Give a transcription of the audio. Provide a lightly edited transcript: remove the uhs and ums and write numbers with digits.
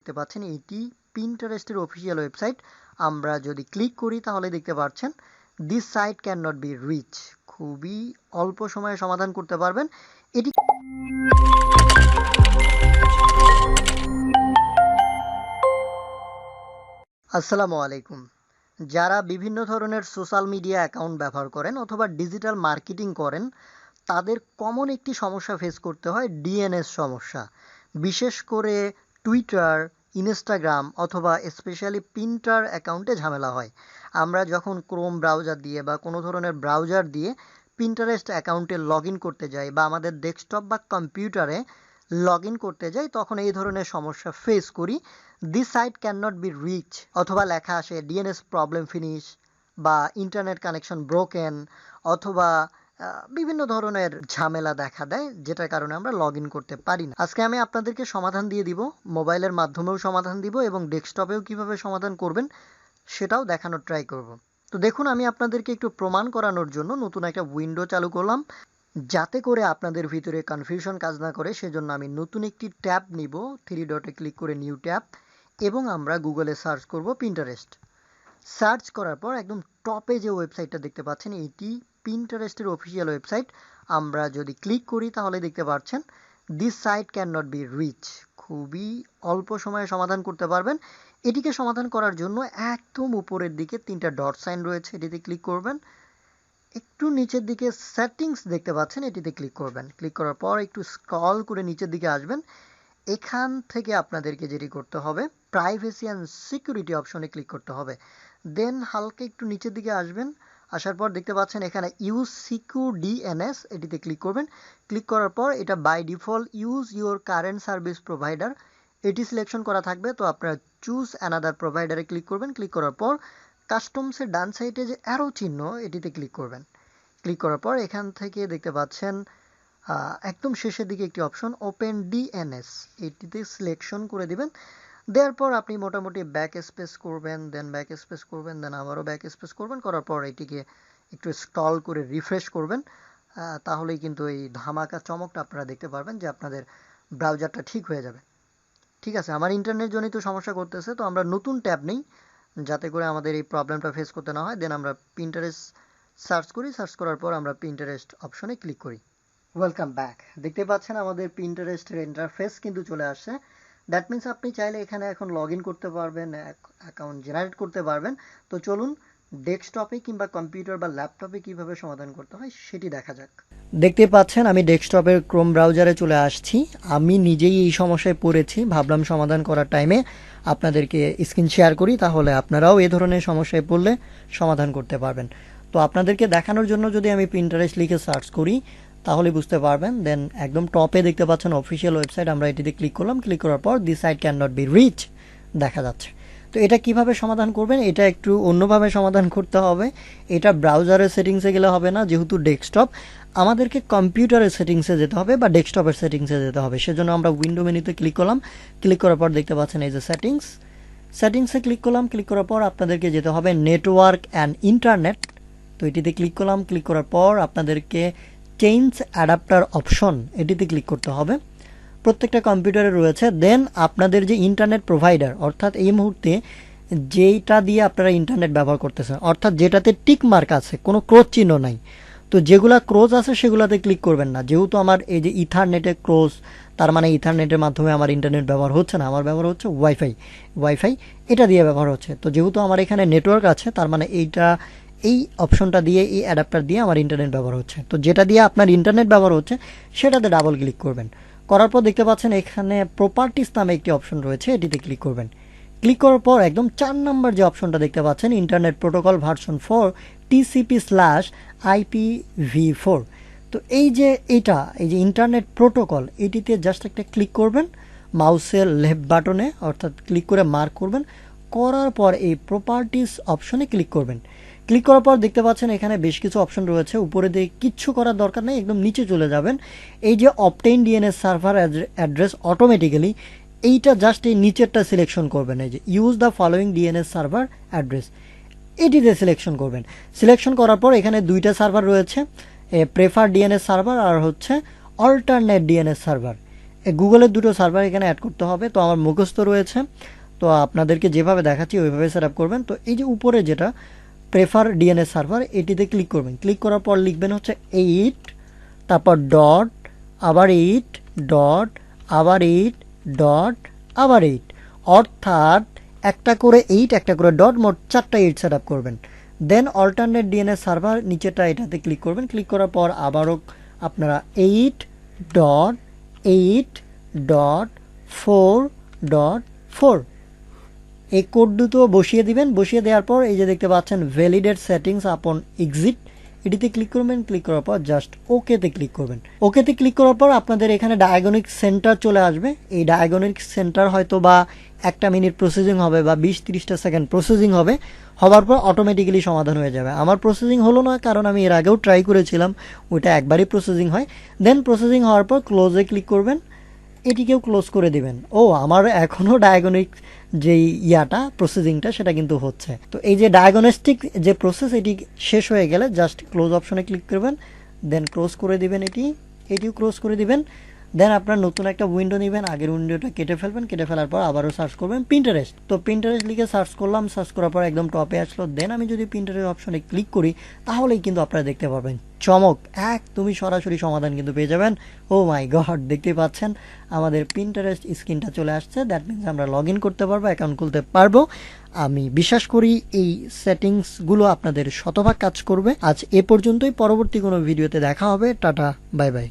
দেখতে পাচ্ছেন এটি পিন্টারেস্টের অফিসিয়াল ওয়েবসাইট। আমরা যদি ক্লিক করি তাহলে দেখতে পাচ্ছেন this site can not be reach. খুবই অল্প সময়ে সমাধান করতে পারবেন এটি। আসসালামু আলাইকুম। যারা বিভিন্ন ধরনের সোশ্যাল মিডিয়া অ্যাকাউন্ট ব্যবহার করেন অথবা ডিজিটাল মার্কেটিং করেন, তাদের কমন একটি সমস্যা ফেস করতে হয় ডিএনএস সমস্যা। বিশেষ করে টুইটার, ইনস্টাগ্রাম অথবা স্পেশালি পিন্টার অ্যাকাউন্টে ঝামেলা হয়। আমরা যখন ক্রোম ব্রাউজার দিয়ে বা কোনো ধরনের ব্রাউজার দিয়ে পিন্টারেস্ট অ্যাকাউন্টে লগ ইন করতে যাই বা আমাদের ডেস্কটপ বা কম্পিউটারে লগ ইন করতে যাই, তখন এই ধরনের সমস্যা ফেস করি। This site can not be reach অথবা লেখা আসে ডিএনএস প্রবলেম ফিনিশ বা ইন্টারনেট কানেকশন ব্রোকেন অথবা বিভিন্ন ধরনের ঝামেলা দেখা দেয়, যেটার কারণে আমরা লগ ইন করতে পারি না। আজকে আমি আপনাদেরকে সমাধান দিয়ে দিব, মোবাইলের মাধ্যমেও সমাধান দিব এবং ডেস্কটপেও কিভাবে সমাধান করবেন সেটাও দেখানোর ট্রাই করব। তো দেখুন, আমি আপনাদেরকে একটু প্রমাণ করানোর জন্য নতুন একটা উইন্ডো চালু করলাম, যাতে করে আপনাদের ভিতরে কনফিউশন কাজ না করে। সেজন্য আমি নতুন একটি ট্যাব নিব, 3 ডটে ক্লিক করে নিউ ট্যাব, এবং আমরা গুগলে সার্চ করব পিন্টারেস্ট। সার্চ করার পর একদম টপে যে ওয়েবসাইটটা দেখতে পাচ্ছেন এটি পিন্টারেস্টের অফিসিয়াল ওয়েবসাইট। আমরা যদি ক্লিক করি তাহলে দেখতে পাচ্ছেন this site can not be reach. খুবই অল্প সময়ে সমাধান করতে পারবেন। এটিকে সমাধান করার জন্য একদম উপরের দিকে 3টা ডট সাইন রয়েছে, এটিতে ক্লিক করবেন। একটু নিচের দিকে সেটিংস দেখতে পাচ্ছেন, এটিতে ক্লিক করবেন। ক্লিক করার পর একটু স্ক্রল করে নিচের দিকে আসবেন। এখান থেকে আপনাদেরকে যেটি করতে হবে, প্রাইভেসি অ্যান্ড সিকিউরিটি অপশনে ক্লিক করতে হবে। দেন হালকা একটু নিচের দিকে আসবেন। আসার পর দেখতে পাচ্ছেন এখানে ইউজ সিকিউর ডিএনএস, এটিতে ক্লিক করবেন। ক্লিক করার পর এটা by default use your current service provider, এটি সিলেকশন করা থাকবে। তো আপনারা চুজ অ্যানাদার প্রোভাইডারে ক্লিক করবেন। ক্লিক করার পর কাস্টমসের ডান সাইডে যে অ্যারো চিহ্ন, এটিতে ক্লিক করবেন। ক্লিক করার পর এখান থেকে দেখতে পাচ্ছেন একদম শেষের দিকে একটি অপশন ওপেন ডিএনএস, এটিতে সিলেকশন করে দিবেন। দেওয়ার পর আপনি মোটামুটি ব্যাক স্পেস করবেন, দেন ব্যাক স্পেস করবেন, দেন আবারও ব্যাক স্পেস করবেন। করার পর এটিকে একটু স্ক্রল করে রিফ্রেশ করবেন। তাহলেই কিন্তু এই ধামাকা চমকটা আপনারা দেখতে পারবেন যে আপনাদের ব্রাউজারটা ঠিক হয়ে যাবে। ঠিক আছে, আমার ইন্টারনেট জনিত সমস্যা করতেছে, তো আমরা নতুন ট্যাব নেই যাতে করে আমাদের এই প্রবলেমটা ফেস করতে না হয়। দেন আমরা পিন্টারেস্ট সার্চ করি। সার্চ করার পর আমরা পিন্টারেস্ট অপশনে ক্লিক করি। Welcome back. দেখতে পাচ্ছেন আমাদের পিন্টারেস্টের ইন্টারফেস কিন্তু চলে আসছে। দ্যাট মিনস আপনি চাইলে এখানে এখন লগ ইন করতে পারবেন, অ্যাকাউন্ট জেনারেট করতে পারবেন। তো চলুন ডেস্কটপে কিংবা কম্পিউটার বা ল্যাপটপে কিভাবে সমাধান করতে হয় সেটি দেখা যাক। দেখতে পাচ্ছেন আমি ডেস্কটপের ক্রোম ব্রাউজারে চলে আসছি। আমি নিজেই এই সমস্যায় পড়েছি, ভাবলাম সমাধান করার টাইমে আপনাদেরকে স্ক্রিন শেয়ার করি, তাহলে আপনারাও এ ধরনের সমস্যায় পড়লে সমাধান করতে পারবেন। তো আপনাদেরকে দেখানোর জন্য যদি আমি পিন্টারেস্ট লিখে সার্চ করি তাহলে বুঝতে পারবেন। দেন একদম টপে দেখতে পাচ্ছেন অফিসিয়াল ওয়েবসাইট, আমরা এটিতে ক্লিক করলাম। ক্লিক করার পর this site can not be reach দেখা যাচ্ছে। তো এটা কিভাবে সমাধান করবেন, এটা একটু অন্যভাবে সমাধান করতে হবে। এটা ব্রাউজারের সেটিংসে গেলে হবে না, যেহেতু ডেস্কটপ, আমাদেরকে কম্পিউটারের সেটিংসে যেতে হবে বা ডেস্কটপের সেটিংসে যেতে হবে। সেজন্য আমরা উইন্ডো মেনুতে ক্লিক করলাম। ক্লিক করার পর দেখতে পাচ্ছেন এই যে সেটিংসে ক্লিক করলাম। ক্লিক করার পর আপনাদেরকে যেতে হবে নেটওয়ার্ক অ্যান্ড ইন্টারনেট। তো এটিতে ক্লিক করলাম। ক্লিক করার পর আপনাদেরকে চেঞ্জ অ্যাডাপ্টার অপশন, এটিতে ক্লিক করতে হবে। প্রত্যেকটা কম্পিউটারে রয়েছে। দেন আপনাদের যে ইন্টারনেট প্রোভাইডার, অর্থাৎ এই মুহূর্তে যেইটা দিয়ে আপনারা ইন্টারনেট ব্যবহার করতেছেন, অর্থাৎ যেটাতে টিক মার্ক আছে, কোনো ক্রস চিহ্ন নাই, তো যেগুলা ক্রস আছে সেগুলাতে ক্লিক করবেন না। যেহেতু আমার এই যে ইথারনেটে ক্রস, তার মানে ইথারনেটের মাধ্যমে আমার ইন্টারনেট ব্যবহার হচ্ছে না, আমার ব্যবহার হচ্ছে ওয়াইফাই এটা দিয়ে ব্যবহার হচ্ছে। তো যেহেতু আমার এখানে নেটওয়ার্ক আছে, তার মানে এই অপশনটা দিয়ে, এই অ্যাডাপ্টার দিয়ে আমার ইন্টারনেট ব্যবহার হচ্ছে। তো যেটা দিয়ে আপনার ইন্টারনেট ব্যবহার হচ্ছে সেটাতে ডাবল ক্লিক করবেন। করার পর দেখতে পাচ্ছেন এখানে প্রপার্টিস নামে একটি অপশন রয়েছে, এটিতে ক্লিক করবেন। ক্লিক করার পর একদম 4 নম্বর যে অপশনটা দেখতে পাচ্ছেন ইন্টারনেট প্রোটোকল ভার্সন 4 TCP/IPv4, তো এই যে ইন্টারনেট প্রোটোকল, এটিতে জাস্ট একটা ক্লিক করবেন মাউসের লেফট বাটনে, অর্থাৎ ক্লিক করে মার্ক করবেন। করার পর এই প্রপার্টিস অপশনে ক্লিক করবেন। ক্লিক করার পর দেখতে পাচ্ছেন এখানে বেশ কিছু অপশন রয়েছে। উপরে দিয়ে কিচ্ছু করার দরকার নেই, একদম নিচে চলে যাবেন। এই যে obtain DNS server address automatically, এইটা জাস্ট এই নিচেরটা সিলেকশন করবেন। এই যে use the following DNS server address, এটিতে সিলেকশন করবেন। সিলেকশন করার পর এখানে 2টা সার্ভার রয়েছে, প্রেফার ডিএনএস সার্ভার আর হচ্ছে অল্টারনেট ডিএনএস সার্ভার। গুগলের দুটো সার্ভার এখানে অ্যাড করতে হবে। তো আমার মুখস্থ রয়েছে, তো আপনাদেরকে যেভাবে দেখাচ্ছি ওইভাবে সেট আপ করবেন। তো এই যে উপরে যেটা প্রেফার ডিএনএস সার্ভার, এটিতে ক্লিক করবেন। ক্লিক করার পর লিখবেন হচ্ছে 8, তারপর ডট, আবার 8, ডট, আবার 8, ডট, আবার 8, অর্থাৎ একটা করে 8 একটা করে ডট, মোট 4টা 8 সেট আপ করবেন। দেন অল্টারনেট ডিএনএস সার্ভার নিচেটা, এটাতে ক্লিক করবেন। ক্লিক করার পর আবারও আপনারা 8 ডট 8 ডট 4 ডট 4 এই কোড দুটো বসিয়ে দিবেন। বসিয়ে দেওয়ার পর এই যে দেখতে পাচ্ছেন ভ্যালিডেট সেটিংস আপন এক্সিট, এটিতে ক্লিক করবেন। ক্লিক করার পর জাস্ট ওকেতে ক্লিক করবেন। ওকেতে ক্লিক করার পর আপনাদের এখানে ডায়াগনিক সেন্টার চলে আসবে। এই ডায়াগনিক সেন্টার হয়তো বা 1 মিনিট প্রসেসিং হবে বা 20-30টা সেকেন্ড প্রসেসিং হবে। হওয়ার পর অটোমেটিক্যালি সমাধান হয়ে যাবে। আমার প্রসেসিং হলো না, কারণ আমি এর আগেও ট্রাই করেছিলাম, ওইটা একবারই প্রসেসিং হয়। দেন প্রসেসিং হওয়ার পর ক্লোজে ক্লিক করবেন, এটিকেও ক্লোজ করে দিবেন। ও আমার এখনও ডায়াগনিক যেই প্রসেসিংটা সেটা কিন্তু হচ্ছে। তো এই যে ডায়াগনস্টিক যে প্রসেস, এটি শেষ হয়ে গেলে জাস্ট ক্লোজ অপশনে ক্লিক করবেন, দেন ক্লোজ করে দিবেন। এটিও ক্লোজ করে দিবেন। দেন আপনার নতুন একটা উইন্ডো নেবেন, আগের উইন্ডোটা কেটে ফেলবেন। কেটে ফেলার পর আবারও সার্চ করবেন পিন্টারেস্ট। তো পিন্টারেস্ট লিখে সার্চ করলাম, সার্চ করার পর একদম টপে আসলো। দেন আমি যদি পিন্টারেস্ট অপশনে ক্লিক করি, তাহলেই কিন্তু আপনারা দেখতে পারবেন চমক, তুমি সরাসরি সমাধান কিন্তু পেয়ে যাবেন। ও মাই গড, দেখতে পাচ্ছেন আমাদের পিন্টারেস্ট স্ক্রিনটা চলে আসছে। দ্যাট মিনস আমরা লগ ইন করতে পারবো, অ্যাকাউন্ট খুলতে পারবো। আমি বিশ্বাস করি এই সেটিংসগুলো আপনাদের শতভাগ কাজ করবে। আজ এ পর্যন্তই, পরবর্তী কোনো ভিডিওতে দেখা হবে। Tata, bye bye.